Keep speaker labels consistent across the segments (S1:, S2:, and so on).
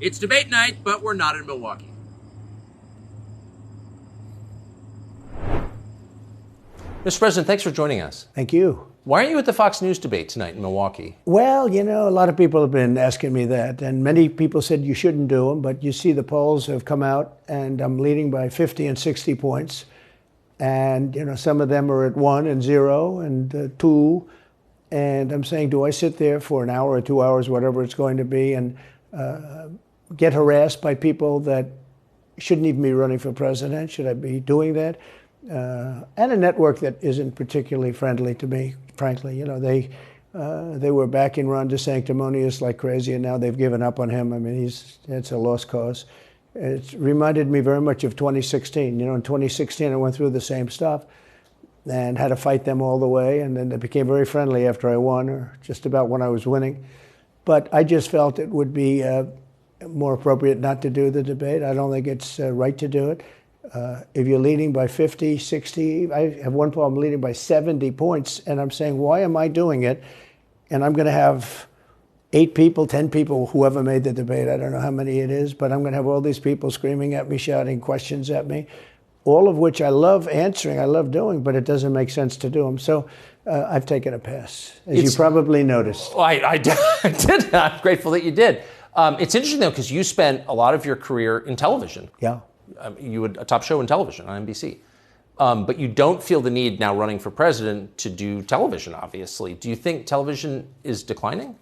S1: It's debate night, but we're not in Milwaukee. Mr. President, thanks for joining us.
S2: Thank you.
S1: Why aren't you at the Fox News debate tonight in Milwaukee?
S2: Well, you know, a lot of people have been asking me that, and many people said you shouldn't do them, but you see the polls have come out, and I'm leading by 50 and 60 points. And, you know, some of them are at 1 and 0 and 2. And I'm saying, do I sit there for an hour or 2 hours, whatever it's going to be, and get harassed by people that shouldn't even be running for president? Should I be doing that? And a network that isn't particularly friendly to me, frankly. You know, they were backing Ron DeSanctimonious like crazy, and now they've given up on him. I mean, it's a lost cause. It reminded me very much of 2016. You know, in 2016, I went through the same stuff and had to fight them all the way, and then they became very friendly after I won, or just about when I was winning. But I just felt it would be more appropriate not to do the debate. I don't think it's right to do it. If you're leading by 50, 60, I have one problem leading by 70 points, and I'm saying, why am I doing it? And I'm going to have 8 people, 10 people, whoever made the debate, I don't know how many it is, but I'm going to have all these people screaming at me, shouting questions at me, all of which I love answering, I love doing, but it doesn't make sense to do them. So I've taken a pass, as you probably noticed.
S1: Well, I did. I'm grateful that you did. It's interesting, though, because you spent a lot of your career in television.
S2: Yeah.
S1: You had a top show in television on NBC. But you don't feel the need now running for president to do television, obviously. Do you think television is declining?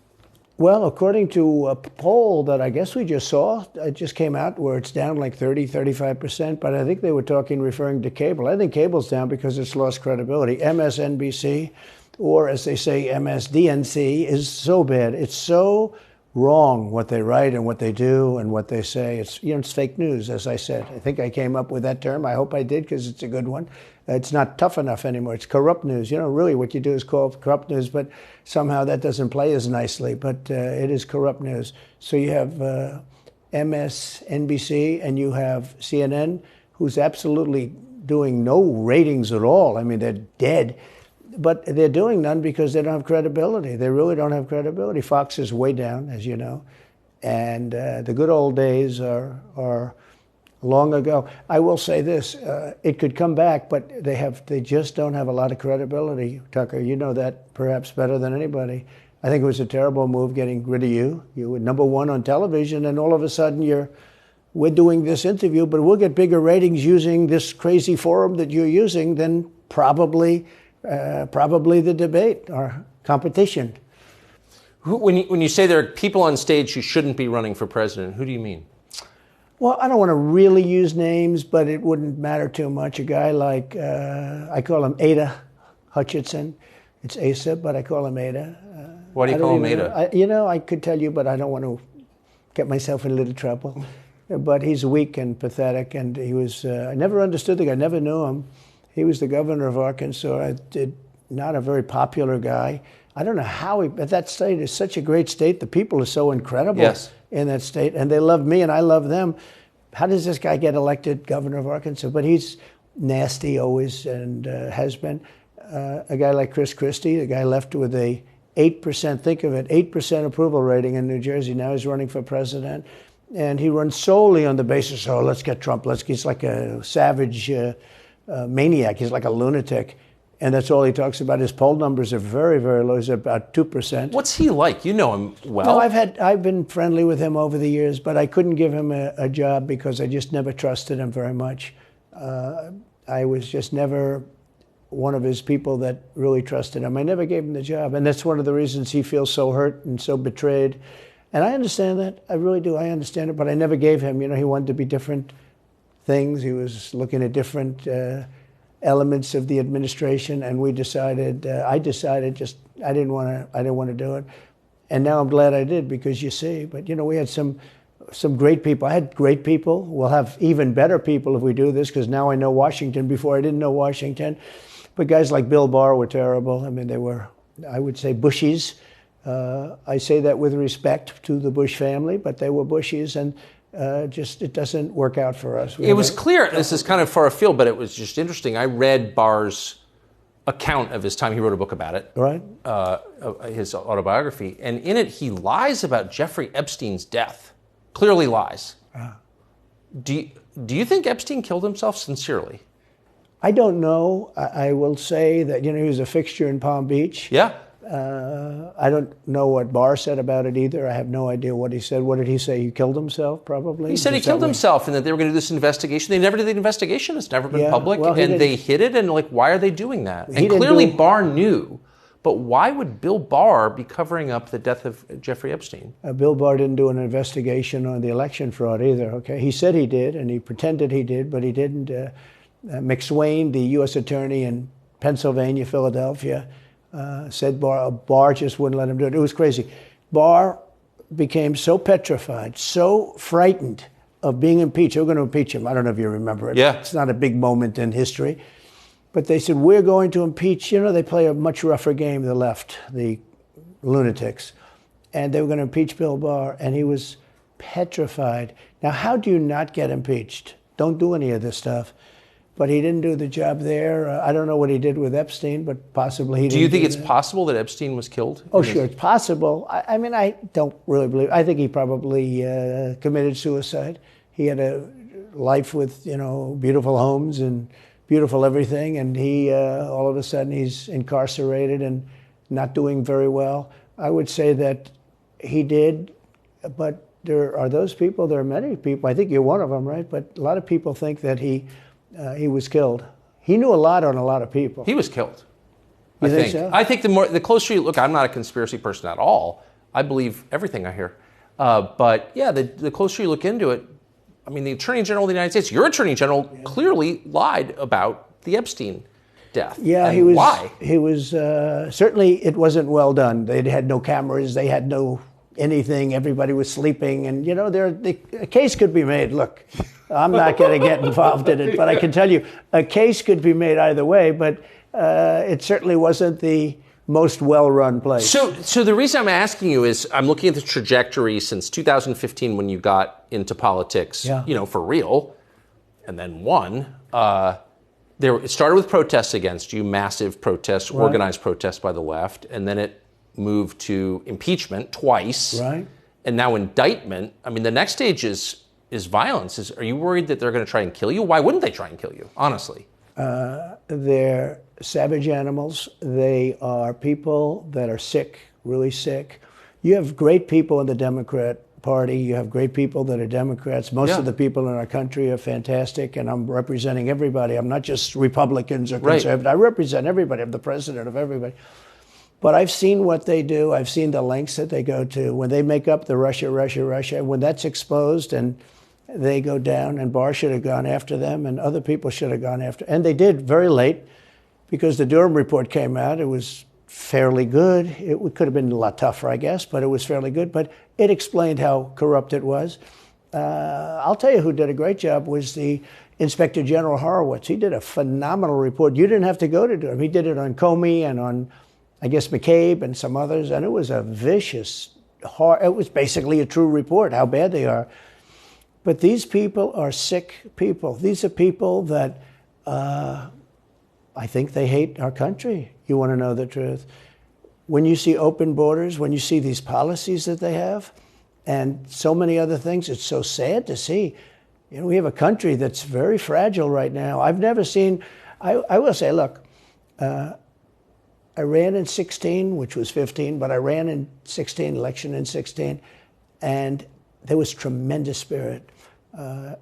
S2: Well, according to a poll that I guess we just saw, it just came out where it's down like 30, 35%, but I think they were referring to cable. I think cable's down because it's lost credibility. MSNBC, or as they say, MSDNC, is so bad. It's so wrong what they write and what they do and what they say. It's, you know, it's fake news, as I said. I think I came up with that term. I hope I did, because it's a good one. It's not tough enough anymore. It's corrupt news. You know, really what you do is call it corrupt news, but somehow that doesn't play as nicely. But it is corrupt news. So you have MSNBC and you have CNN, who's absolutely doing no ratings at all. I mean, they're dead. But they're doing none because they don't have credibility. They really don't have credibility. Fox is way down, as you know. And the good old days are long ago. I will say this, it could come back, but they just don't have a lot of credibility, Tucker. You know that perhaps better than anybody. I think it was a terrible move getting rid of you. You were number one on television, and all of a sudden we're doing this interview, but we'll get bigger ratings using this crazy forum that you're using than probably the debate or competition.
S1: When you say there are people on stage who shouldn't be running for president, who do you mean?
S2: Well, I don't want to really use names, but it wouldn't matter too much. A guy like, I call him Ada Hutchinson. It's Asa, but I call him Ada.
S1: Why do you call him Ada?
S2: I could tell you, but I don't want to get myself in a little trouble. But he's weak and pathetic, and he was, I never understood the guy, never knew him. He was the governor of Arkansas, not a very popular guy. I don't know how but that state is such a great state. The people are so incredible in that state, and they love me and I love them. How does this guy get elected governor of Arkansas? But he's nasty always, and has been. A guy like Chris Christie, the guy left with a 8%, think of it, 8% approval rating in New Jersey. Now he's running for president. And he runs solely on the basis, let's get Trump. He's like a savage maniac. He's like a lunatic. And that's all he talks about. His poll numbers are very, very low. He's about 2%.
S1: What's he like? You know him well.
S2: No, I've been friendly with him over the years, but I couldn't give him a job because I just never trusted him very much. I was just never one of his people that really trusted him. I never gave him the job. And that's one of the reasons he feels so hurt and so betrayed. And I understand that. I really do. I understand it. But I never gave him. You know, he wanted to be different things. He was looking at different elements of the administration, and I decided I didn't want to do it. And now I'm glad I did, because you see, but you know, we had some great people. I had great people. We'll have even better people if we do this, because now I know Washington. Before I didn't know Washington. But guys like Bill Barr were terrible. I mean, they were, I would say, Bushies. I say that with respect to the Bush family, but they were Bushies, and it doesn't work out for us.
S1: It was clear, this is kind of far afield, but it was just interesting. I read Barr's account of his time. He wrote a book about it.
S2: Right.
S1: His autobiography. And in it, he lies about Jeffrey Epstein's death clearly lies. Do you think Epstein killed himself sincerely?
S2: I don't know. I will say that, he was a fixture in Palm Beach.
S1: Yeah.
S2: I don't know what Barr said about it either. I have no idea what he said. What did he say? He killed himself, probably?
S1: He said he killed himself and that they were going to do this investigation. They never did the investigation. It's never been public.
S2: Well,
S1: and they hid it. And why are they doing that? And clearly Barr knew. But why would Bill Barr be covering up the death of Jeffrey Epstein?
S2: Bill Barr didn't do an investigation on the election fraud either, okay? He said he did, and he pretended he did, but he didn't. McSwain, the U.S. attorney in Pennsylvania, Philadelphia, said Barr just wouldn't let him do it. It was crazy. Barr became so petrified, so frightened of being impeached. They were going to impeach him. I don't know if you remember it.
S1: Yeah.
S2: It's not a big moment in history. But they said, we're going to impeach. They play a much rougher game, the left, the lunatics. And they were going to impeach Bill Barr, and he was petrified. Now, how do you not get impeached? Don't do any of this stuff. But he didn't do the job there. I don't know what he did with Epstein, but possibly he didn't.
S1: Do you think it's possible that Epstein was killed?
S2: Oh, sure, it's possible. I mean, I don't really believe. I think he probably committed suicide. He had a life with, beautiful homes and beautiful everything, and he all of a sudden he's incarcerated and not doing very well. I would say that he did, but there are those people. There are many people. I think you're one of them, right? But a lot of people think that he was killed. He knew a lot on a lot of people.
S1: He was killed.
S2: You think so?
S1: I think the closer you look, I'm not a conspiracy person at all. I believe everything I hear. But yeah, the closer you look into it, I mean, the Attorney General of the United States, your Attorney General, clearly lied about the Epstein death.
S2: Yeah,
S1: and
S2: he was.
S1: Why?
S2: He was certainly. It wasn't well done. They had no cameras. They had no anything. Everybody was sleeping, and a case could be made. Look, I'm not going to get involved in it, but I can tell you a case could be made either way. But it certainly wasn't the most well-run place.
S1: So the reason I'm asking you is I'm looking at the trajectory since 2015 when you got into politics, for real, and then won. It started with protests against you, massive protests, right. Organized protests by the left, and then it moved to impeachment twice,
S2: right?
S1: And now indictment. I mean, the next stage is violence. Are you worried that they're going to try and kill you? Why wouldn't they try and kill you, honestly?
S2: They're savage animals. They are people that are sick, really sick. You have great people in the Democrat Party. You have great people that are Democrats. Most of the people in our country are fantastic, and I'm representing everybody. I'm not just Republicans or conservatives. Right. I represent everybody. I'm the president of everybody. But I've seen what they do. I've seen the lengths that they go to. When they make up the Russia, when that's exposed and they go down, and Barr should have gone after them, and other people should have gone after. And they did very late, because the Durham report came out. It was fairly good. It could have been a lot tougher, I guess, but it was fairly good. But it explained how corrupt it was. I'll tell you who did a great job was the Inspector General Horowitz. He did a phenomenal report. You didn't have to go to Durham. He did it on Comey and on, I guess, McCabe and some others, and it was a vicious, it was basically a true report, how bad they are. But these people are sick people. These are people that I think they hate our country. You want to know the truth. When you see open borders, when you see these policies that they have, and so many other things, it's so sad to see. We have a country that's very fragile right now. I've never seen, I will say, look, I ran in 16, which was 15, but I ran in 16, election in 16, and there was tremendous spirit.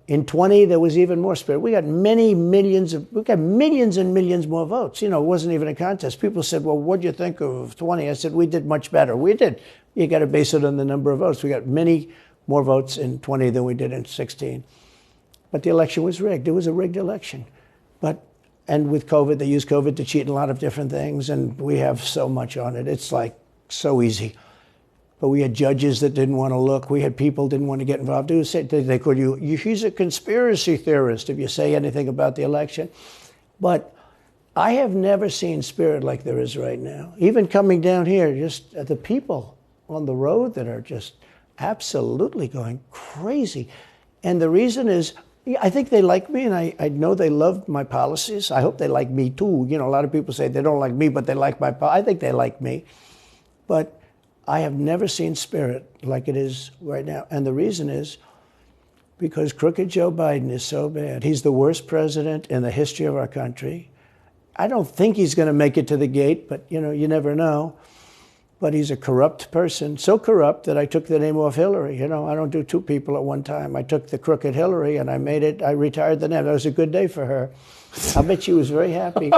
S2: In 20, there was even more spirit. We got millions and millions more votes. It wasn't even a contest. People said, well, what do you think of 20? I said, we did much better. We did. You got to base it on the number of votes. We got many more votes in 20 than we did in 16. But the election was rigged. It was a rigged election. And with COVID, they used COVID to cheat in a lot of different things, and we have so much on it. It's like so easy. But we had judges that didn't want to look. We had people didn't want to get involved. They called you, he's a conspiracy theorist if you say anything about the election. But I have never seen spirit like there is right now. Even coming down here, just the people on the road that are just absolutely going crazy. And the reason is, I think they like me, and I know they love my policies. I hope they like me too. A lot of people say they don't like me, but they like my policies. I think they like me. But I have never seen spirit like it is right now. And the reason is because crooked Joe Biden is so bad. He's the worst president in the history of our country. I don't think he's going to make it to the gate, but you never know. But he's a corrupt person, so corrupt that I took the name off Hillary. I don't do two people at one time. I took the crooked Hillary and I retired the name. That was a good day for her. I bet she was very happy.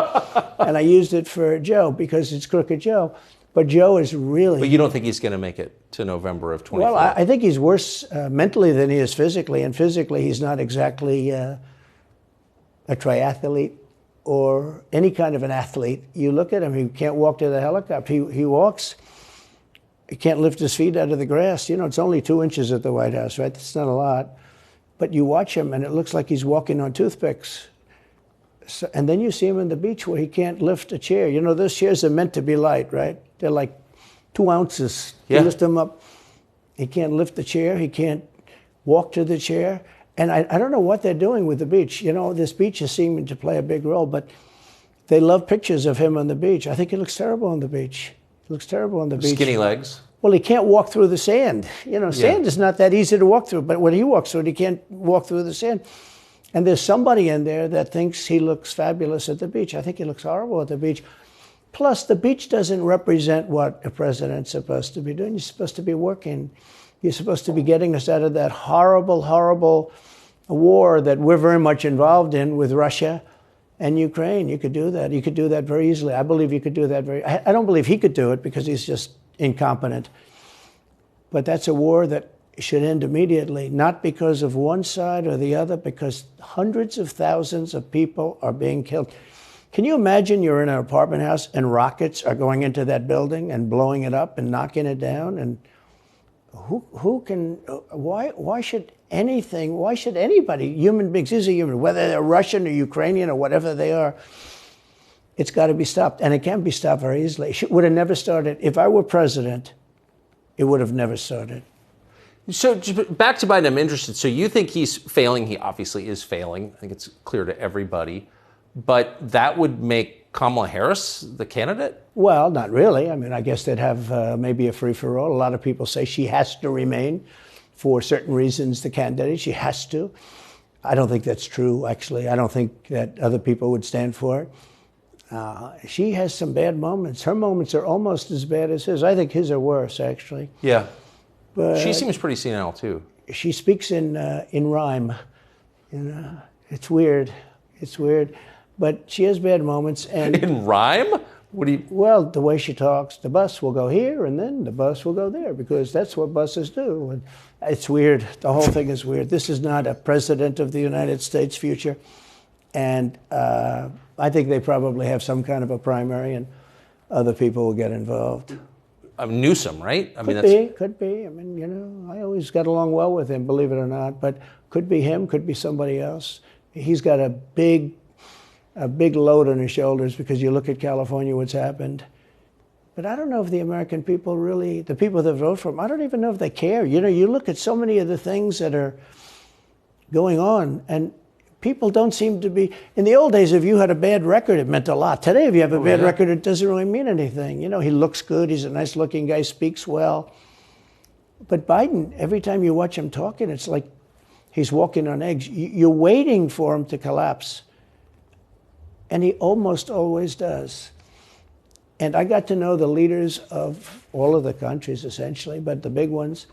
S2: And I used it for Joe because it's crooked Joe. But Joe is really...
S1: But you don't think he's going to make it to November of 2024?
S2: Well, I think he's worse mentally than he is physically. And physically, he's not exactly a triathlete or any kind of an athlete. You look at him, he can't walk to the helicopter. He walks, he can't lift his feet out of the grass. It's only 2 inches at the White House, right? That's not a lot. But you watch him, and it looks like he's walking on toothpicks. So, and then you see him on the beach where he can't lift a chair. Those chairs are meant to be light, right? They're like 2 ounces.
S1: Yeah.
S2: You lift them up. He can't lift the chair. He can't walk to the chair. And I don't know what they're doing with the beach. This beach is seeming to play a big role, but they love pictures of him on the beach. I think he looks terrible on the beach. He looks terrible on the beach.
S1: Skinny legs.
S2: Well, he can't walk through the sand. Sand is not that easy to walk through, but when he walks through it, he can't walk through the sand. And there's somebody in there that thinks he looks fabulous at the beach. I think he looks horrible at the beach. Plus, the beach doesn't represent what a president's supposed to be doing. You're supposed to be working. You're supposed to be getting us out of that horrible, horrible war that we're very much involved in with Russia and Ukraine. You could do that. You could do that very easily. I believe you could do that I don't believe he could do it because he's just incompetent. But that's a war that should end immediately, not because of one side or the other, because hundreds of thousands of people are being killed. Can you imagine you're in an apartment house and rockets are going into that building and blowing it up and knocking it down? And why should anybody, human beings, is a human, whether they're Russian or Ukrainian or whatever they are, it's got to be stopped. And it can't be stopped very easily. It would have never started. If I were president, it would have never started.
S1: So back to Biden, I'm interested. So you think he's failing? He obviously is failing. I think it's clear to everybody. But that would make Kamala Harris the candidate?
S2: Well, not really. I guess they'd have maybe a free-for-all. A lot of people say she has to remain for certain reasons the candidate. She has to. I don't think that's true, actually. I don't think that other people would stand for it. She has some bad moments. Her moments are almost as bad as his. I think his are worse, actually.
S1: Yeah.
S2: But
S1: she seems pretty senile, too.
S2: She speaks in rhyme. It's weird. It's weird. But she has bad moments. And
S1: in rhyme? What do you...
S2: Well, the way she talks, the bus will go here and then the bus will go there because that's what buses do. And it's weird. The whole thing is weird. This is not a president of the United States future. And I think they probably have some kind of a primary and other people will get involved.
S1: Newsom, right?
S2: Could be. I always got along well with him, believe it or not. But could be him, could be somebody else. He's got a big load on his shoulders because you look at California, what's happened. But I don't know if the American people really, the people that vote for him, I don't even know if they care. You look at so many of the things that are going on, and people don't seem to be... In the old days, if you had a bad record, it meant a lot. Today, if you have a bad record, it doesn't really mean anything. He looks good. He's a nice-looking guy, speaks well. But Biden, every time you watch him talking, it's like he's walking on eggs. You're waiting for him to collapse. And he almost always does. And I got to know the leaders of all of the countries, essentially, but the big ones.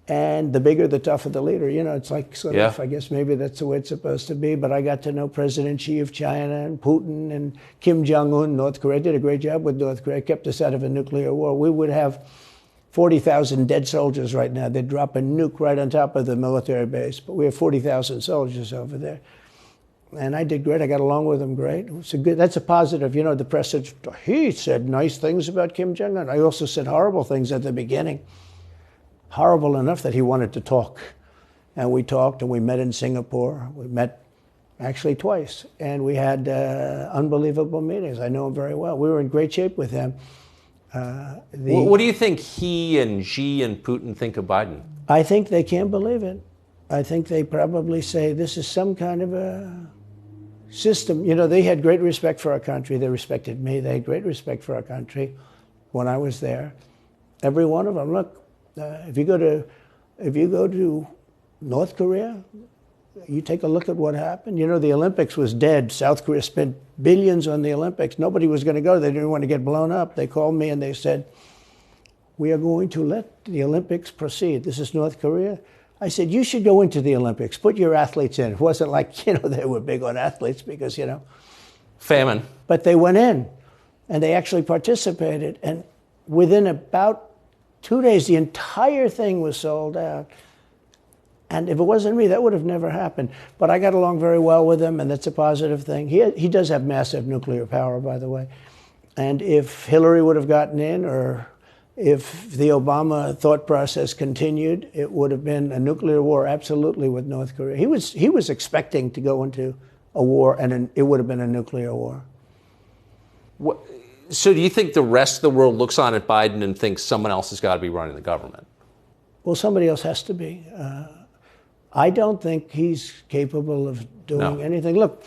S2: And the bigger, the tougher the leader. It's like sort of, I guess maybe that's the way it's supposed to be. But I got to know President Xi of China and Putin and Kim Jong-un, North Korea. Did a great job with North Korea, kept us out of a nuclear war. We would have 40,000 dead soldiers right now. They'd drop a nuke right on top of the military base. But we have 40,000 soldiers over there. And I did great. I got along with him great. That's a positive. The press said, he said nice things about Kim Jong-un. I also said horrible things at the beginning. Horrible enough that he wanted to talk. And we talked and we met in Singapore. We met actually twice. And we had unbelievable meetings. I know him very well. We were in great shape with him.
S1: What do you think he and Xi and Putin think of Biden?
S2: I think they can't believe it. I think they probably say this is some kind of a system. They had great respect for our country. They respected me. They had great respect for our country when I was there. Every one of them. Look, if you go to North Korea, you take a look at what happened. You know, the Olympics was dead. South Korea spent billions on the Olympics. Nobody was going to go. They didn't want to get blown up. They called me and they said, we are going to let the Olympics proceed. This is North Korea. I said, you should go into the Olympics. Put your athletes in. It wasn't like, you know, they were big on athletes because, you know.
S1: Famine.
S2: But they went in and they actually participated. And within about 2 days, the entire thing was sold out. And if it wasn't me, that would have never happened. But I got along very well with him, and that's a positive thing. He does have massive nuclear power, by the way. And if Hillary would have gotten in, or if the Obama thought process continued, it would have been a nuclear war, absolutely, with North Korea. He was expecting to go into a war, and it would have been a nuclear war.
S1: So do you think the rest of the world looks on at Biden and thinks someone else has got to be running the government?
S2: Well, somebody else has to be. I don't think he's capable of doing anything. Look,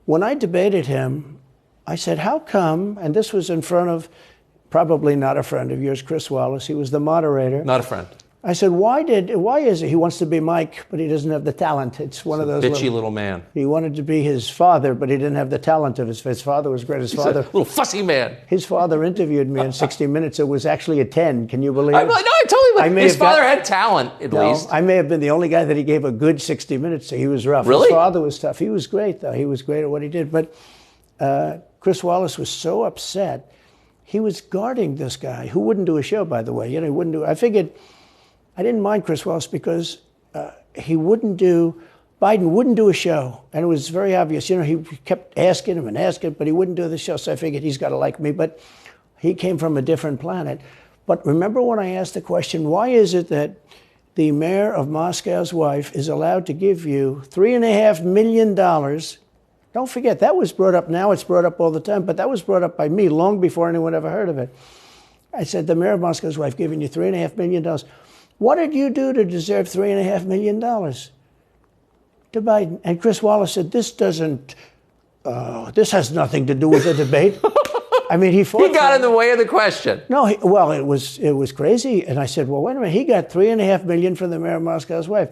S2: when I debated him, I said, how come, and this was in front of probably not a friend of yours, Chris Wallace. He was the moderator.
S1: Not a friend.
S2: I said, why is it he wants to be Mike, but he doesn't have the talent? It's one of those
S1: bitchy little man.
S2: He wanted to be his father, but he didn't have the talent of his father was great.
S1: He's a little fussy man.
S2: His father interviewed me in 60 Minutes. It was actually a 10. Can you believe it?
S1: No, I totally believe his father had talent, at least.
S2: I may have been the only guy that he gave a good 60 Minutes to. He was rough.
S1: Really?
S2: His father was tough. He was great, though. He was great at what he did. But Chris Wallace was so upset. He was guarding this guy who wouldn't do a show, by the way. You know, he wouldn't do. I figured I didn't mind Chris Wallace because Biden wouldn't do a show. And it was very obvious. You know, he kept asking him and asking, but he wouldn't do the show. So I figured he's got to like me. But he came from a different planet. But remember when I asked the question, why is it that the mayor of Moscow's wife is allowed to give you $3.5 million? Don't forget, that was brought up. Now it's brought up all the time, but that was brought up by me long before anyone ever heard of it. I said, the mayor of Moscow's wife giving you $3.5 million. What did you do to deserve $3.5 million? To Biden. And Chris Wallace said, this has nothing to do with the debate. I mean, he
S1: got in the way of the question.
S2: No, it was crazy. And I said, well, wait a minute. He got $3.5 million from the mayor of Moscow's wife.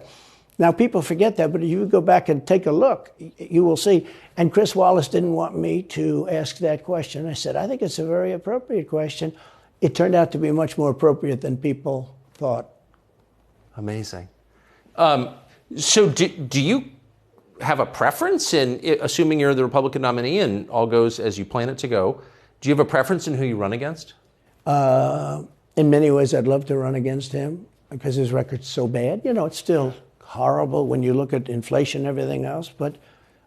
S2: Now, people forget that, but if you go back and take a look, you will see. And Chris Wallace didn't want me to ask that question. I said, I think it's a very appropriate question. It turned out to be much more appropriate than people thought.
S1: Amazing. So do you have a preference in, assuming you're the Republican nominee and all goes as you plan it to go, do you have a preference in who you run against?
S2: In many ways, I'd love to run against him because his record's so bad. You know, it's still horrible when you look at inflation and everything else, but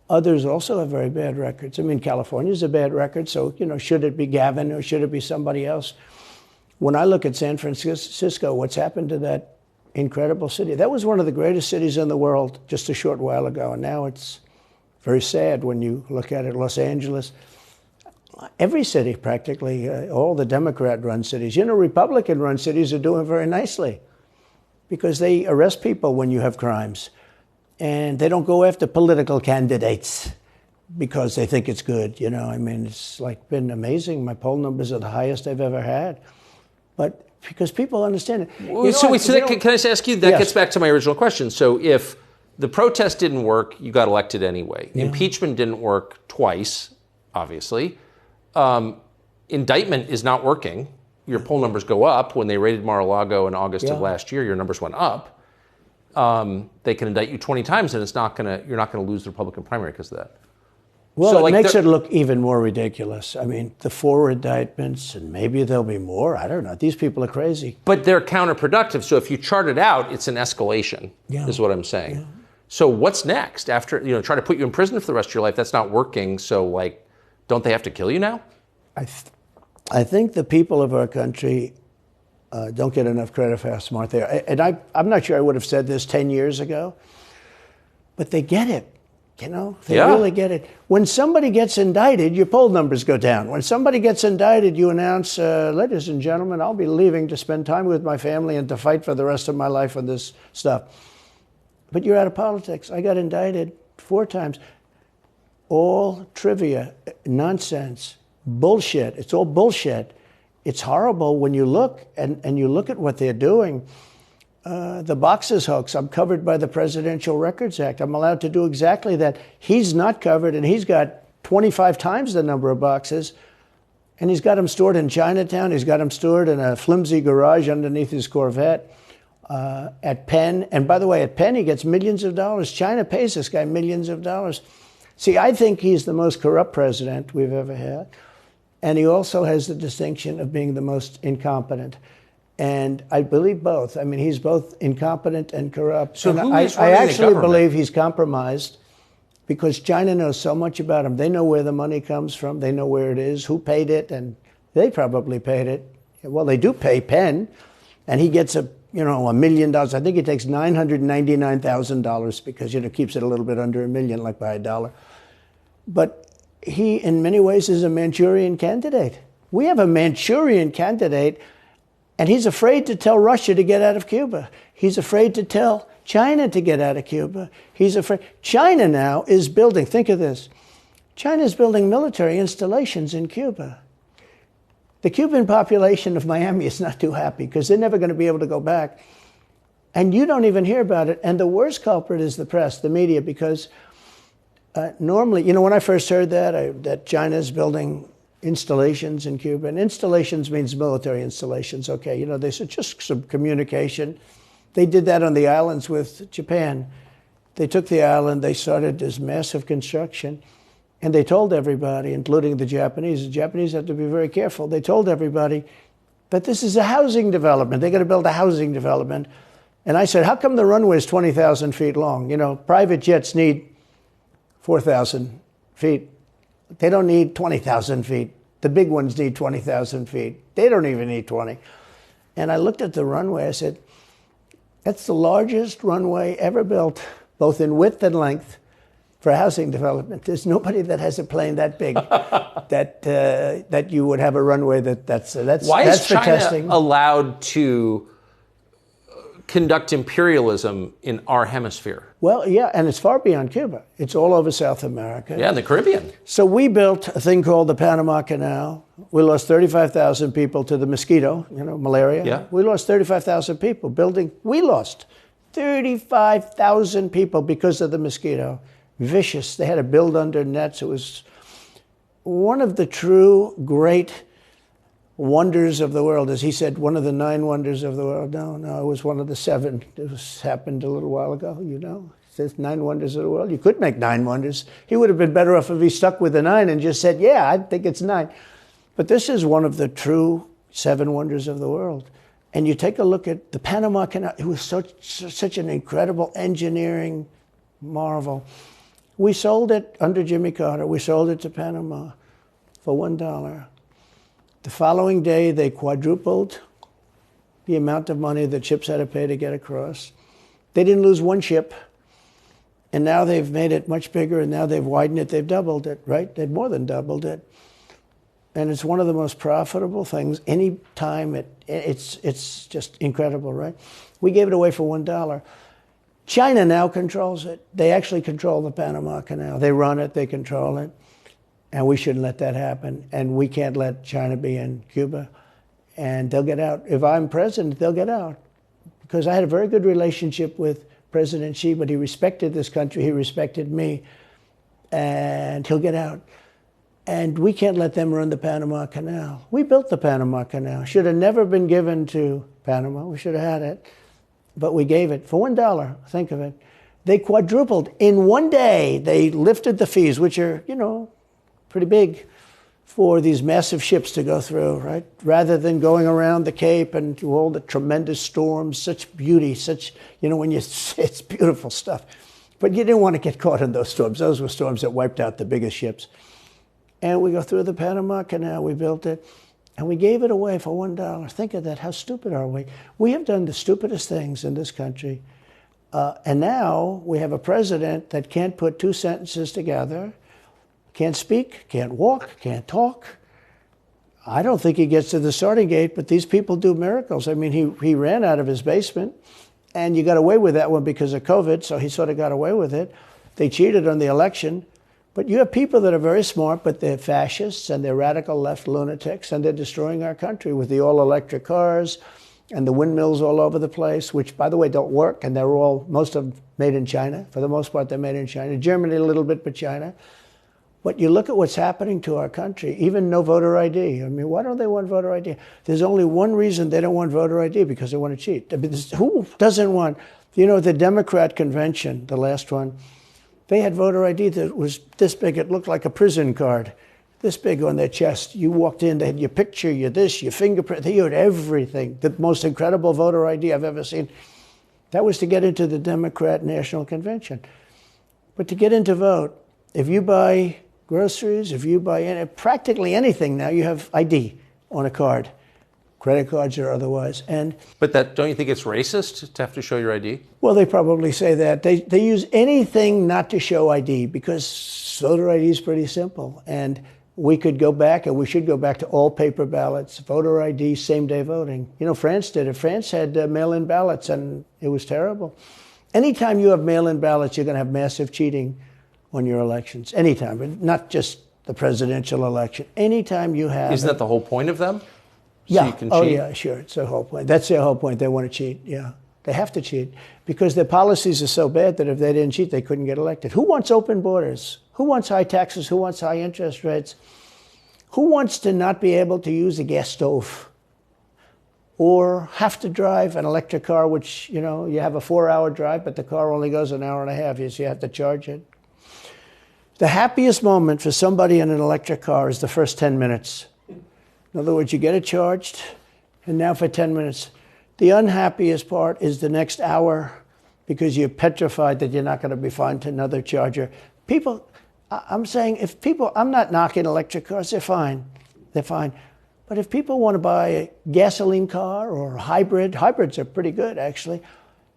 S2: others also have very bad records. I mean, California's a bad record, so, you know, should it be Gavin or should it be somebody else? When I look at San Francisco, what's happened to that incredible city? That was one of the greatest cities in the world just a short while ago, and now it's very sad when you look at it. Los Angeles, every city practically, all the Democrat-run cities. You know, Republican-run cities are doing very nicely because they arrest people when you have crimes, and they don't go after political candidates because they think it's good. You know, I mean, it's like been amazing. My poll numbers are the highest I've ever had, but because people understand it.
S1: Can I just ask you, that gets back to my original question. So if the protest didn't work, you got elected anyway. Yeah. Impeachment didn't work twice, obviously. Indictment is not working. Your poll numbers go up. When they raided Mar-a-Lago in August of last year, your numbers went up. They can indict you 20 times, and you're not gonna lose the Republican primary because of that.
S2: Well, so it makes it look even more ridiculous. I mean, the 4 indictments, and maybe there'll be more. I don't know. These people are crazy.
S1: But they're counterproductive. So if you chart it out, it's an escalation, is what I'm saying. Yeah. So what's next? After, try to put you in prison for the rest of your life. That's not working. So, don't they have to kill you now?
S2: I think the people of our country don't get enough credit for how smart they are. And I'm not sure I would have said this 10 years ago, but they get it. You know, they really get it. When somebody gets indicted, your poll numbers go down. When somebody gets indicted, you announce, ladies and gentlemen, I'll be leaving to spend time with my family and to fight for the rest of my life on this stuff. But you're out of politics. I got indicted 4 times. All trivia, nonsense, bullshit. It's all bullshit. it's horrible when you look and you look at what they're doing. The boxes hoax, I'm covered by the Presidential Records Act. I'm allowed to do exactly that. He's not covered, and he's got 25 times the number of boxes, and he's got them stored in Chinatown. He's got them stored in a flimsy garage underneath his Corvette at Penn. And by the way, at Penn, he gets millions of dollars. China pays this guy millions of dollars. See, I think he's the most corrupt president we've ever had. And he also has the distinction of being the most incompetent. And I believe both. I mean, he's both incompetent and corrupt.
S1: So
S2: and
S1: I
S2: actually believe he's compromised because China knows so much about him. They know where the money comes from. They know where it is, who paid it, and they probably paid it. Well, they do pay Penn, and he gets $1 million. I think he takes $999,000 because, keeps it a little bit under $1 million, like by $1. But he, in many ways, is a Manchurian candidate. We have a Manchurian candidate, and he's afraid to tell Russia to get out of Cuba. He's afraid to tell China to get out of Cuba. He's afraid. China now is building, think of this, China is building military installations in Cuba. The Cuban population of Miami is not too happy because they're never going to be able to go back. And you don't even hear about it. And the worst culprit is the press, the media, because normally, when I first heard that China's building installations in Cuba, and installations means military installations, okay, they said just some communication. They did that on the islands with Japan. They took the island, they started this massive construction, and they told everybody, including the Japanese have to be very careful, they told everybody that this is a housing development. They're going to build a housing development. And I said, how come the runway is 20,000 feet long? Private jets need 4,000 feet. They don't need 20,000 feet. The big ones need 20,000 feet. They don't even need 20. And I looked at the runway. I said, that's the largest runway ever built, both in width and length, for housing development. There's nobody that has a plane that big that you would have a runway that's
S1: Why
S2: that's
S1: is
S2: for
S1: China
S2: testing.
S1: allowed to conduct imperialism in our hemisphere?
S2: Well, yeah, and it's far beyond Cuba. It's all over South America.
S1: Yeah, in the Caribbean.
S2: So we built a thing called the Panama Canal. We lost 35,000 people to the mosquito, malaria.
S1: Yeah.
S2: We lost 35,000 people building. We lost 35,000 people because of the mosquito. Vicious. They had to build under nets. It was one of the true great wonders of the world. As he said, one of the 9 wonders of the world. No, it was one of the 7. It happened a little while ago, It says 9 wonders of the world. You could make 9 wonders. He would have been better off if he stuck with the 9 and just said, yeah, I think it's 9. But this is one of the true 7 wonders of the world. And you take a look at the Panama Canal. It was such an incredible engineering marvel. We sold it under Jimmy Carter. We sold it to Panama for $1. The following day, they quadrupled the amount of money that ships had to pay to get across. They didn't lose one ship. And now they've made it much bigger, and now they've widened it. They've doubled it, right? They've more than doubled it. And it's one of the most profitable things. Any time it's just incredible, right? We gave it away for $1. China now controls it. They actually control the Panama Canal. They run it, they control it. And we shouldn't let that happen. And we can't let China be in Cuba. And they'll get out. If I'm president, they'll get out. Because I had a very good relationship with President Xi, but he respected this country, he respected me. And he'll get out. And we can't let them run the Panama Canal. We built the Panama Canal. Should have never been given to Panama. We should have had it. But we gave it for $1. Think of it. They quadrupled. In one day, they lifted the fees, which are, pretty big, for these massive ships to go through, right? Rather than going around the Cape and through all the tremendous storms, such beauty, it's beautiful stuff. But you didn't want to get caught in those storms. Those were storms that wiped out the biggest ships. And we go through the Panama Canal, we built it, and we gave it away for $1. Think of that, how stupid are we? We have done the stupidest things in this country. And now we have a president that can't put 2 sentences together, can't speak, can't walk, can't talk. I don't think he gets to the starting gate, but these people do miracles. I mean, he ran out of his basement, and you got away with that one because of COVID, so he sort of got away with it. They cheated on the election, But you have people that are very smart, but they're fascists and they're radical left lunatics, and they're destroying our country with the all-electric cars and the windmills all over the place, which, by the way, don't work, and they're all, most of them made in China. For the most part, they're made in China. Germany a little bit, but China. But you look at what's happening to our country, even no voter ID. I mean, why don't they want voter ID? There's only one reason they don't want voter ID, because they want to cheat. I mean, who doesn't want, the Democrat convention, the last one, they had voter ID that was this big. It looked like a prison card, this big on their chest. You walked in, they had your picture, your this, your fingerprint. They had everything. The most incredible voter ID I've ever seen. That was to get into the Democrat National Convention. But to get in to vote, if you buy groceries, if you buy practically anything now, you have ID on a card. Credit cards or otherwise.
S1: But don't you think it's racist to have to show your ID?
S2: Well, they probably say that. They use anything not to show ID, because voter ID is pretty simple. And we could go back, and we should go back to all paper ballots, voter ID, same-day voting. France did it. France had mail-in ballots, and it was terrible. Anytime you have mail-in ballots, you're going to have massive cheating on your elections. Anytime, but not just the presidential election. Anytime you have...
S1: Isn't that the whole point of them?
S2: Yeah.
S1: So you can cheat?
S2: Oh, yeah, sure. It's their whole point. That's their whole point. They want to cheat. Yeah. They have to cheat because their policies are so bad that if they didn't cheat, they couldn't get elected. Who wants open borders? Who wants high taxes? Who wants high interest rates? Who wants to not be able to use a gas stove or have to drive an electric car, which, you have a 4-hour drive, but the car only goes an hour and a half, so you have to charge it. The happiest moment for somebody in an electric car is the first 10 minutes. In other words, you get it charged, and now for 10 minutes. The unhappiest part is the next hour, because you're petrified that you're not going to be found to another charger. I'm saying, I'm not knocking electric cars, they're fine. They're fine. But if people want to buy a gasoline car or a hybrid, hybrids are pretty good, actually,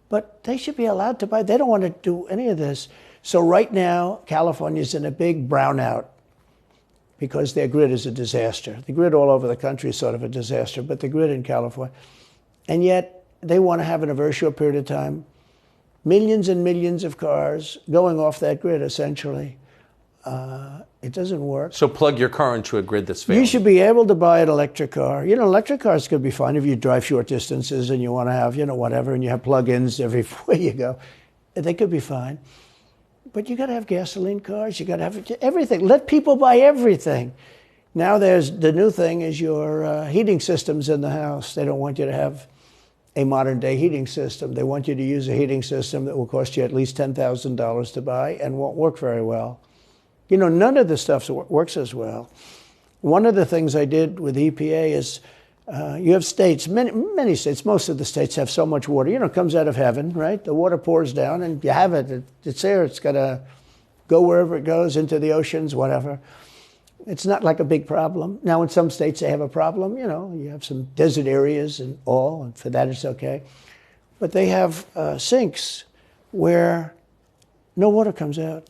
S2: but they should be allowed to buy. They don't want to do any of this. So right now, California's in a big brownout, because their grid is a disaster. The grid all over the country is sort of a disaster, but the grid in California. And yet, they want to have in a very short period of time millions and millions of cars going off that grid, essentially. It doesn't work.
S1: So plug your car into a grid that's failing.
S2: You should be able to buy an electric car. Electric cars could be fine if you drive short distances and you want to have, whatever, and you have plug-ins everywhere you go. They could be fine. But you got to have gasoline cars. You got to have everything. Let people buy everything. Now the new thing is your heating systems in the house. They don't want you to have a modern day heating system. They want you to use a heating system that will cost you at least $10,000 to buy and won't work very well. None of the stuff works as well. One of the things I did with EPA is you have states, many states, most of the states have so much water. It comes out of heaven, right? The water pours down and you have it. It's there. It's got to go wherever it goes, into the oceans, whatever. It's not like a big problem. Now, in some states, they have a problem. You have some desert areas and all, and for that, it's okay. But they have sinks where no water comes out.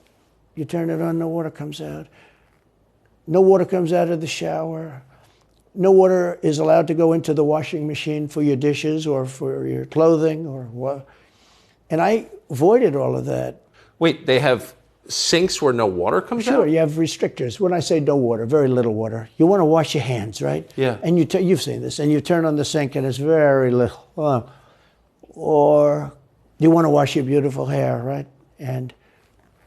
S2: You turn it on, no water comes out. No water comes out of the shower. No water is allowed to go into the washing machine for your dishes or for your clothing or what. And I avoided all of that.
S1: Wait, they have sinks where no water comes out?
S2: Sure, you have restrictors. When I say no water, very little water. You want to wash your hands, right?
S1: Yeah.
S2: And you've seen this. And you turn on the sink and it's very little. Or you want to wash your beautiful hair, right? And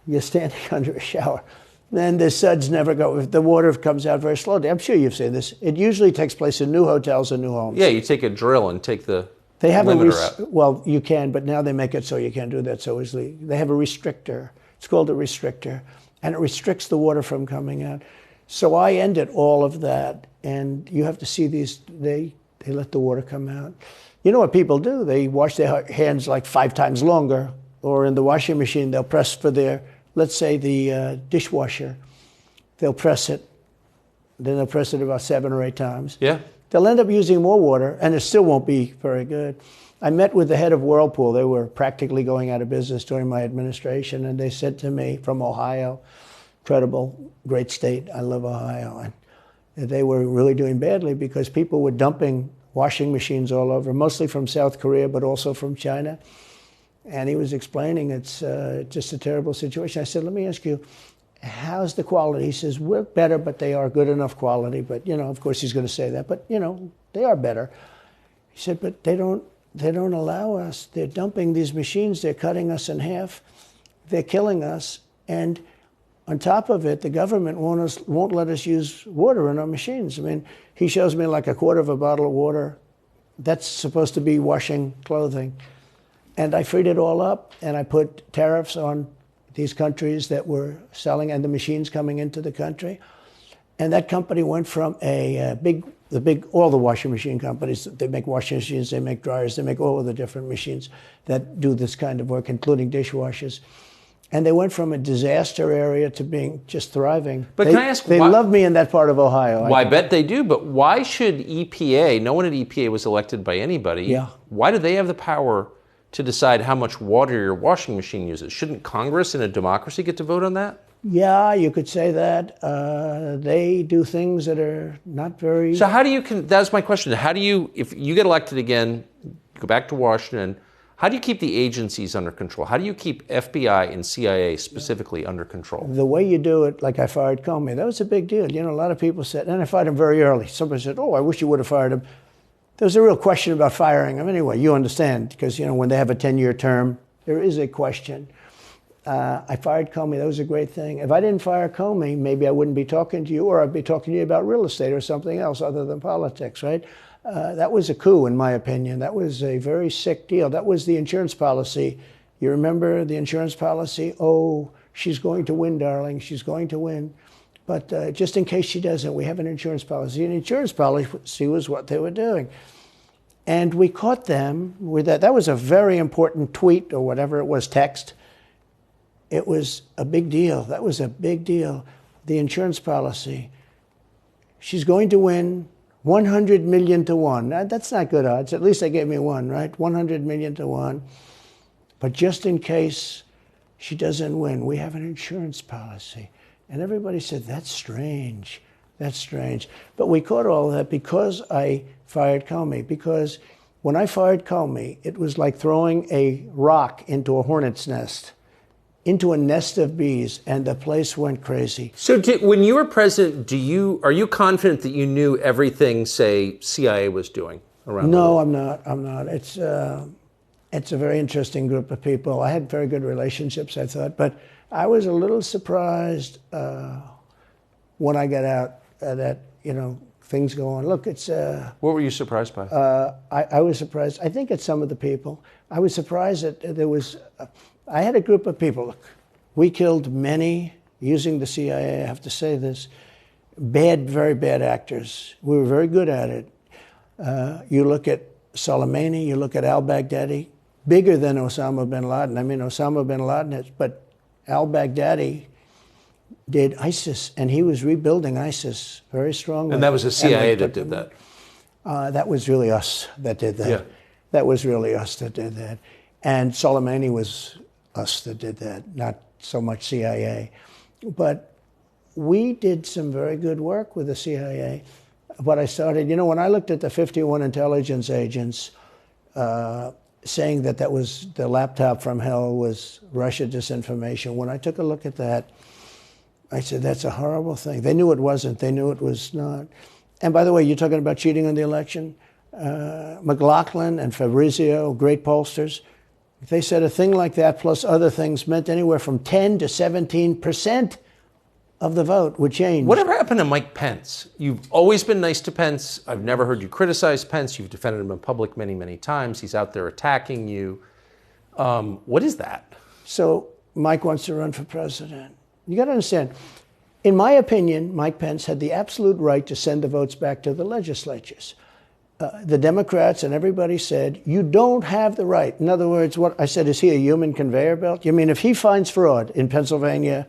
S2: you're standing under a shower. Then the suds never go. The water comes out very slowly. I'm sure you've seen this. It usually takes place in new hotels and new homes.
S1: Yeah, you take a drill and take the
S2: they have
S1: limiter out.
S2: Well, you can, but now they make it so you can't do that so easily. They have a restrictor. It's called a restrictor, and it restricts the water from coming out. So I ended all of that, and you have to see these. They let the water come out. You know what people do? They wash their hands like 5 times longer, or in the washing machine, they'll press for their. Let's say the dishwasher, they'll press it, then they'll press it about 7 or 8 times.
S1: Yeah.
S2: They'll end up using more water, and it still won't be very good. I met with the head of Whirlpool. They were practically going out of business during my administration, and they said to me, from Ohio, incredible, great state, I love Ohio, and they were really doing badly because people were dumping washing machines all over, mostly from South Korea, but also from China. And he was explaining it's just a terrible situation. I said, let me ask you, how's the quality? He says, we're better, but they are good enough quality. But, of course he's going to say that, but, they are better. He said, but they don't allow us. They're dumping these machines. They're cutting us in half. They're killing us. And on top of it, the government won't let us use water in our machines. I mean, he shows me like a quarter of a bottle of water. That's supposed to be washing clothing. And I freed it all up, and I put tariffs on these countries that were selling and the machines coming into the country. And that company went from all the washing machine companies, they make washing machines, they make dryers, they make all of the different machines that do this kind of work, including dishwashers. And they went from a disaster area to being just thriving.
S1: But can I ask,
S2: they love me in that part of Ohio.
S1: Well, I bet they do, but why should EPA, no one at EPA was elected by anybody, why do they have the power to decide how much water your washing machine uses? Shouldn't Congress in a democracy get to vote on that?
S2: Yeah, you could say that. They do things that are not very...
S1: So how do you, that's my question, how do you, if you get elected again, go back to Washington, how do you keep the agencies under control? How do you keep FBI and CIA specifically under control?
S2: The way you do it, like I fired Comey, that was a big deal. A lot of people said, and I fired him very early. Somebody said, I wish you would have fired him. There was a real question about firing him. Anyway, you understand, because, when they have a 10-year term, there is a question. I fired Comey. That was a great thing. If I didn't fire Comey, maybe I wouldn't be talking to you, or I'd be talking to you about real estate or something else other than politics, right? That was a coup, in my opinion. That was a very sick deal. That was the insurance policy. You remember the insurance policy? Oh, she's going to win, darling. She's going to win. But just in case she doesn't, we have an insurance policy. And insurance policy was what they were doing. And we caught them with that. That was a very important tweet or whatever it was, text. It was a big deal. That was a big deal. The insurance policy. She's going to win 100 million to 1. That's not good odds. At least they gave me one, right? 100 million to 1. But just in case she doesn't win, we have an insurance policy. And everybody said, that's strange. That's strange. But we caught all that because I fired Comey. Because when I fired Comey, it was like throwing a rock into a hornet's nest, into a nest of bees, and the place went crazy.
S1: So when you were president, are you confident that you knew everything, say, CIA was doing around the world?
S2: No, I'm not. It's a very interesting group of people. I had very good relationships, I thought, but I was a little surprised when I got out that, things go on. Look, it's...
S1: What were you surprised by?
S2: I was surprised. I think it's some of the people. I was surprised that there was... I had a group of people. Look, we killed many, using the CIA, I have to say this, very bad actors. We were very good at it. You look at Soleimani, you look at al-Baghdadi, bigger than Osama bin Laden. I mean, Osama bin Laden, but al-Baghdadi did ISIS, and he was rebuilding ISIS very strongly.
S1: And that was the CIA that did that?
S2: That was really us that did that.
S1: Yeah.
S2: That was really us that did that. And Soleimani was us that did that, not so much CIA. But we did some very good work with the CIA. But I started, when I looked at the 51 intelligence agents saying that was the laptop from hell was Russia disinformation, when I took a look at that, I said, that's a horrible thing. They knew it wasn't. They knew it was not. And by the way, you're talking about cheating on the election? McLaughlin and Fabrizio, great pollsters, if they said a thing like that plus other things meant anywhere from 10 to 17% of the vote would change.
S1: Whatever happened to Mike Pence? You've always been nice to Pence. I've never heard you criticize Pence. You've defended him in public many, many times. He's out there attacking you. What is that?
S2: So Mike wants to run for president. You got to understand, in my opinion, Mike Pence had the absolute right to send the votes back to the legislatures. The Democrats and everybody said, you don't have the right. In other words, what I said, is he a human conveyor belt? You mean if he finds fraud in Pennsylvania,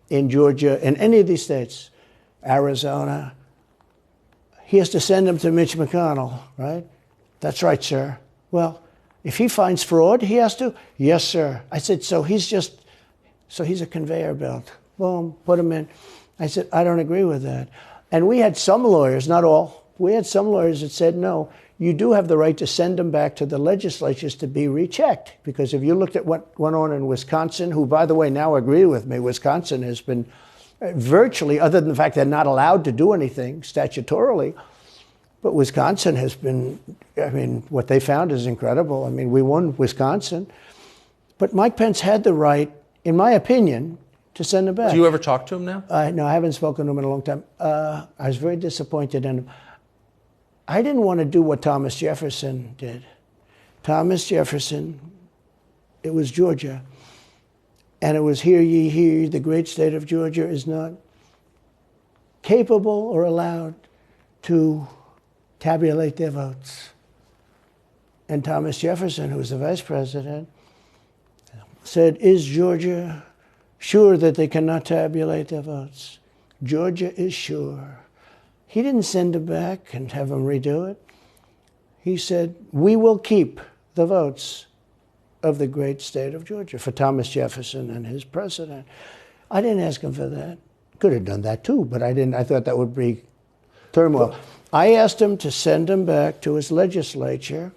S2: in Georgia, in any of these states, Arizona, he has to send them to Mitch McConnell, right? That's right, sir. Well, if he finds fraud, he has to? Yes, sir. I said, so he's a conveyor belt. Boom, put him in. I said, I don't agree with that. And we had some lawyers, not all, we had some lawyers that said, no, you do have the right to send them back to the legislatures to be rechecked. Because if you looked at what went on in Wisconsin, who, by the way, now agree with me, Wisconsin has been virtually, other than the fact they're not allowed to do anything statutorily. But Wisconsin has been, I mean, what they found is incredible. I mean, we won Wisconsin. But Mike Pence had the right, in my opinion, to send him back.
S1: Do you ever talk to him now?
S2: No, I haven't spoken to him in a long time. I was very disappointed in him. I didn't want to do what Thomas Jefferson did. Thomas Jefferson, it was Georgia. And it was, hear ye, hear ye, the great state of Georgia is not capable or allowed to tabulate their votes. And Thomas Jefferson, who was the vice president, said, is Georgia sure that they cannot tabulate their votes? Georgia is sure. He didn't send him back and have him redo it. He said, we will keep the votes of the great state of Georgia for Thomas Jefferson and his president. I didn't ask him for that. Could have done that too, but I didn't. I thought that would be turmoil. I asked him to send him back to his legislature,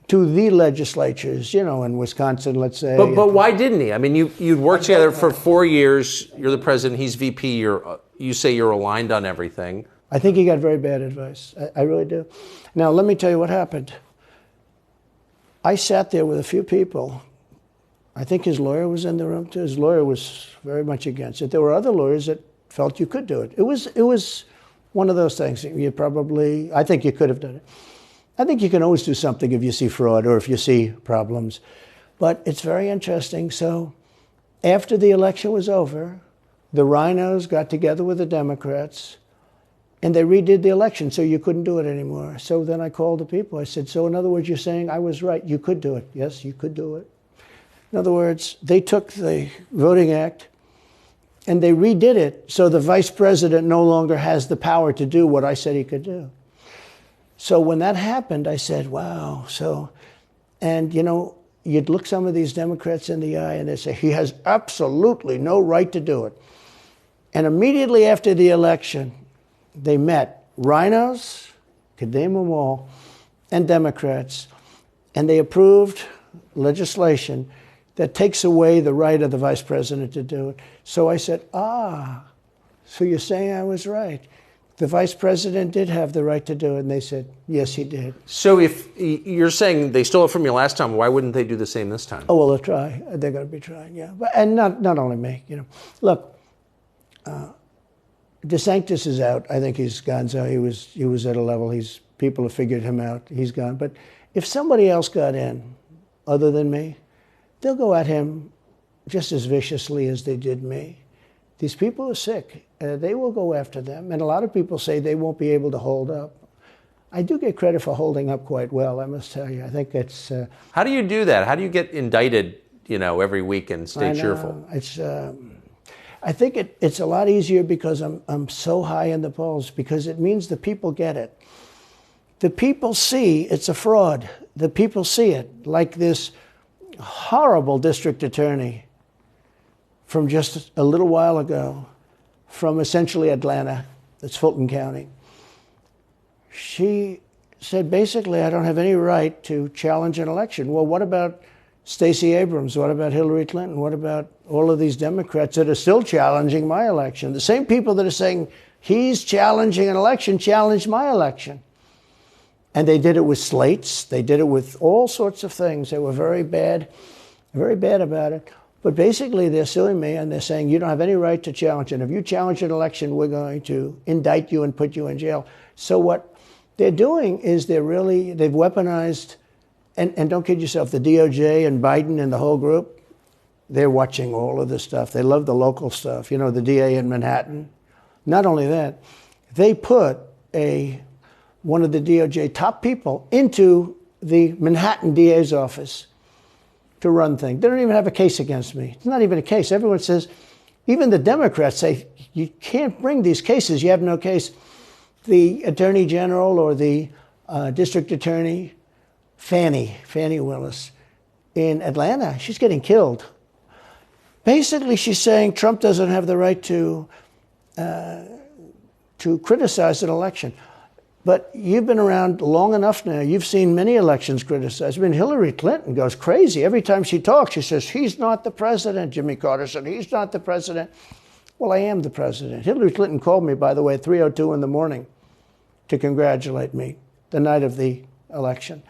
S2: to the legislatures, you know, in Wisconsin, let's say.
S1: But why didn't he? I mean, you'd worked together for 4 years. You're the president. He's VP. You say you're aligned on everything.
S2: I think he got very bad advice. I really do. Now, let me tell you what happened. I sat there with a few people. I think his lawyer was in the room too. His lawyer was very much against it. There were other lawyers that felt you could do it. It was one of those things. I think you could have done it. I think you can always do something if you see fraud or if you see problems. But it's very interesting. So after the election was over, the rhinos got together with the Democrats and they redid the election, so you couldn't do it anymore. So then I called the people. I said, so in other words, you're saying I was right. You could do it. Yes, you could do it. In other words, they took the Voting Act and they redid it so the vice president no longer has the power to do what I said he could do. So when that happened, I said, wow. And you know, you'd look some of these Democrats in the eye and they'd say, he has absolutely no right to do it. And immediately after the election, they met rhinos, could name them all, and Democrats, and they approved legislation that takes away the right of the vice president to do it. So I said, so you're saying I was right. The vice president did have the right to do it, and they said, yes, he did.
S1: So if you're saying they stole it from you last time, why wouldn't they do the same this time?
S2: Oh, well, they'll try. They're going to be trying, yeah. And not only me, you know. Look, DeSantis is out. I think he's gone. So he was at a level. People have figured him out. He's gone. But if somebody else got in, other than me, they'll go at him just as viciously as they did me. These people are sick. They will go after them. And a lot of people say they won't be able to hold up. I do get credit for holding up quite well, I must tell you. I think it's...
S1: How do you do that? How do you get indicted, you know, every week and stay cheerful?
S2: I think it's a lot easier because I'm so high in the polls, because it means the people get it. The people see it's a fraud. The people see it. Like this horrible district attorney from just a little while ago, from essentially Atlanta, that's Fulton County. She said, basically, I don't have any right to challenge an election. Well, what about Stacey Abrams? What about Hillary Clinton? What about all of these Democrats that are still challenging my election? The same people that are saying he's challenging an election challenged my election. And they did it with slates. They did it with all sorts of things. They were very bad about it. But basically, they're suing me, and they're saying, you don't have any right to challenge it. If you challenge an election, we're going to indict you and put you in jail. So what they're doing is they've weaponized, and don't kid yourself, the DOJ and Biden and the whole group, they're watching all of this stuff. They love the local stuff. You know, the DA in Manhattan. Not only that, they put one of the DOJ top people into the Manhattan DA's office to run things. They don't even have a case against me. It's not even a case. Everyone says, even the Democrats say, you can't bring these cases. You have no case. The Attorney General or the District Attorney, Fannie Willis, in Atlanta, she's getting killed. Basically, she's saying Trump doesn't have the right to criticize an election. But you've been around long enough now. You've seen many elections criticized. I mean, Hillary Clinton goes crazy. Every time she talks, she says, he's not the president. Jimmy Carter said, he's not the president. Well, I am the president. Hillary Clinton called me, by the way, at 3:02 in the morning to congratulate me the night of the election.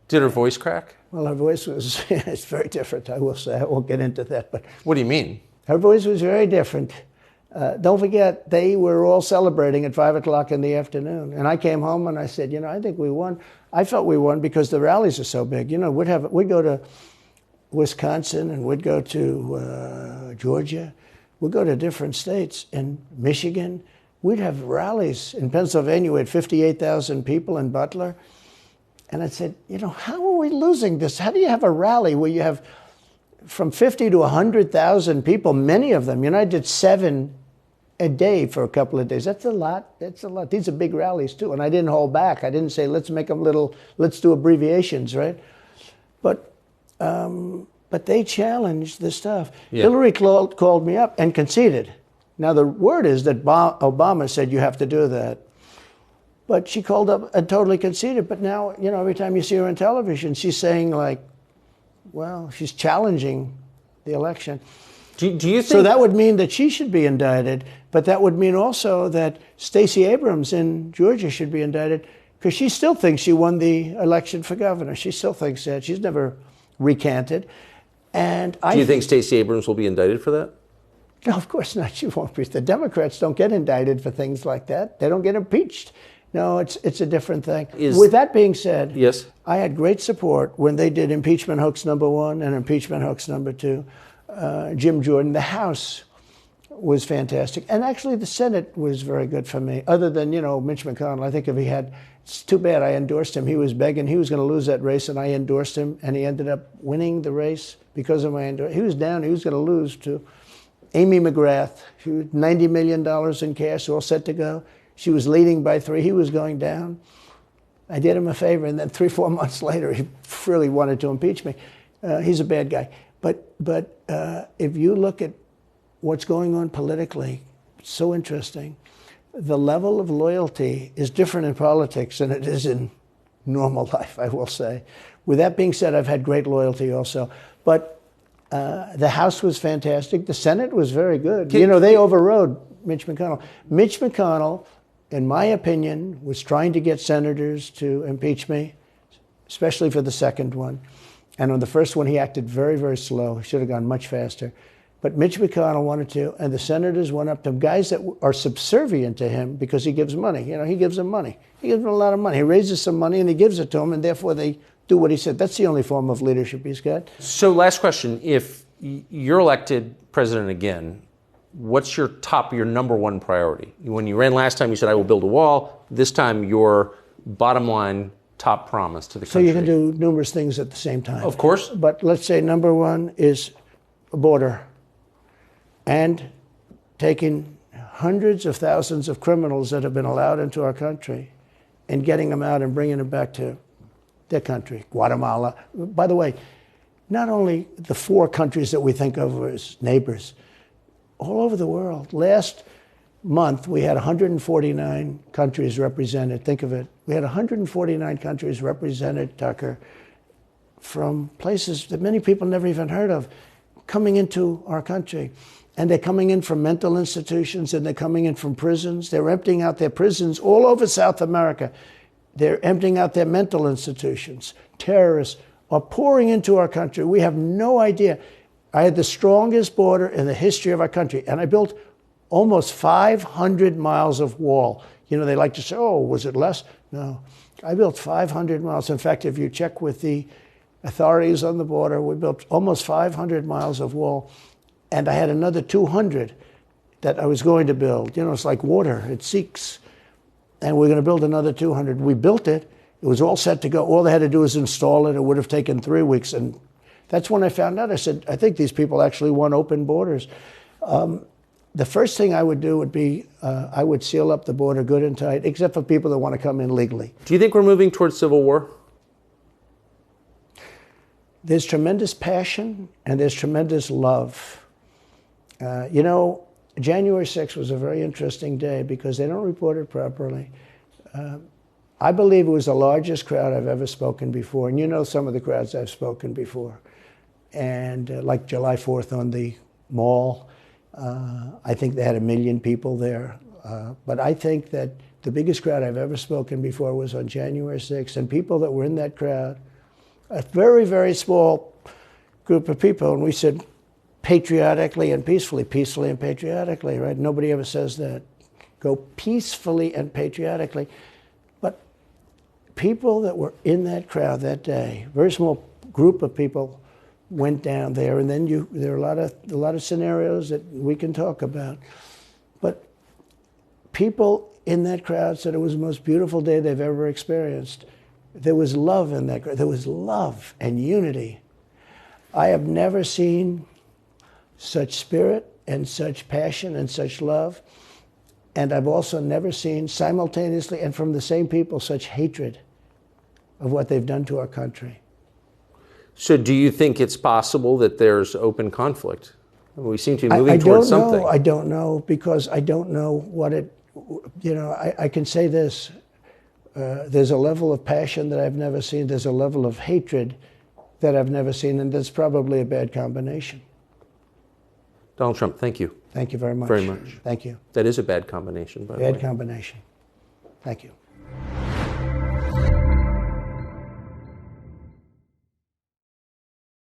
S1: Did her voice crack?
S2: Well, her voice was, it's very different, I will say. I won't get into that. But
S1: what do you mean?
S2: Her voice was very different. Don't forget, they were all celebrating at 5 o'clock in the afternoon. And I came home and I said, I think we won. I felt we won because the rallies are so big. We'd go to Wisconsin and we'd go to Georgia. We'd go to different states. In Michigan, we'd have rallies. In Pennsylvania, we had 58,000 people in Butler. And I said, how are we losing this? How do you have a rally where you have from 50 to 100,000 people, many of them? I did 7 a day for a couple of days. That's a lot. That's a lot. These are big rallies, too. And I didn't hold back. I didn't say, let's make them let's do abbreviations, right? But they challenged the stuff. Yeah. Hillary called me up and conceded. Now, the word is that Obama said you have to do that. But she called up and totally conceded. But now, every time you see her on television, she's saying, she's challenging the election.
S1: Do you think...
S2: So that would mean that she should be indicted, but that would mean also that Stacey Abrams in Georgia should be indicted because she still thinks she won the election for governor. She still thinks that. She's never recanted. And
S1: do you think Stacey Abrams will be indicted for that?
S2: No, of course not. She won't be. The Democrats don't get indicted for things like that. They don't get impeached. No, it's a different thing. With that being said,
S1: yes,
S2: I had great support when they did impeachment hoax #1 and impeachment hoax #2. Jim Jordan, the House was fantastic. And actually the Senate was very good for me, other than, Mitch McConnell. I think it's too bad I endorsed him. He was begging, he was going to lose that race, and I endorsed him, and he ended up winning the race because of my endorsement. He was down, he was going to lose to Amy McGrath, $90 million in cash, all set to go. She was leading by 3, he was going down. I did him a favor, and then 3-4 months later, he really wanted to impeach me. He's a bad guy. But if you look at what's going on politically, it's so interesting. The level of loyalty is different in politics than it is in normal life, I will say. With that being said, I've had great loyalty also. But the House was fantastic. The Senate was very good. They overrode Mitch McConnell. Mitch McConnell, in my opinion, was trying to get senators to impeach me, especially for the second one. And on the first one, he acted very, very slow. He should have gone much faster. But Mitch McConnell wanted to, and the senators went up to him, guys that are subservient to him because he gives money. He gives them money. He gives them a lot of money. He raises some money and he gives it to them, and therefore they do what he said. That's the only form of leadership he's got.
S1: So last question. If you're elected president again, what's your number one priority? When you ran last time, you said, I will build a wall. This time, your bottom line top promise to the country.
S2: So you can do numerous things at the same time.
S1: Of course.
S2: But let's say number one is a border and taking hundreds of thousands of criminals that have been allowed into our country and getting them out and bringing them back to their country, Guatemala. By the way, not only the 4 countries that we think of as neighbors, all over the world. Last month, we had 149 countries represented. Think of it. We had 149 countries represented, Tucker, from places that many people never even heard of, coming into our country. And they're coming in from mental institutions, and they're coming in from prisons. They're emptying out their prisons all over South America. They're emptying out their mental institutions. Terrorists are pouring into our country. We have no idea. I had the strongest border in the history of our country, and I built almost 500 miles of wall. They like to say, oh, was it less? No. I built 500 miles. In fact, if you check with the authorities on the border, we built almost 500 miles of wall, and I had another 200 that I was going to build. It's like water. It seeks. And we're going to build another 200. We built it. It was all set to go. All they had to do was install it. It would have taken 3 weeks. And that's when I found out. I said, I think these people actually want open borders. The first thing I would do would be I would seal up the border good and tight, except for people that want to come in legally.
S1: Do you think we're moving towards civil war?
S2: There's tremendous passion and there's tremendous love. January 6th was a very interesting day because they don't report it properly. I believe it was the largest crowd I've ever spoken before. And some of the crowds I've spoken before. And like July 4th on the Mall. I think they had 1 million people there. But I think that the biggest crowd I've ever spoken before was on January 6th, and people that were in that crowd, a very, very small group of people, and we said patriotically and peacefully and patriotically, right? Nobody ever says that. Go peacefully and patriotically. But people that were in that crowd that day, very small group of people, went down there, and then there are a lot of scenarios that we can talk about. But people in that crowd said it was the most beautiful day they've ever experienced. There was love in that crowd. There was love and unity. I have never seen such spirit and such passion and such love. And I've also never seen simultaneously and from the same people such hatred of what they've done to our country.
S1: So do you think it's possible that there's open conflict? We seem to be moving towards something.
S2: I don't know, because I don't know what it, I can say this. There's a level of passion that I've never seen. There's a level of hatred that I've never seen, and that's probably a bad combination.
S1: Donald Trump, thank you.
S2: Thank you very much.
S1: Very much.
S2: Thank you.
S1: That is a bad combination, by the way.
S2: Bad combination. Thank you.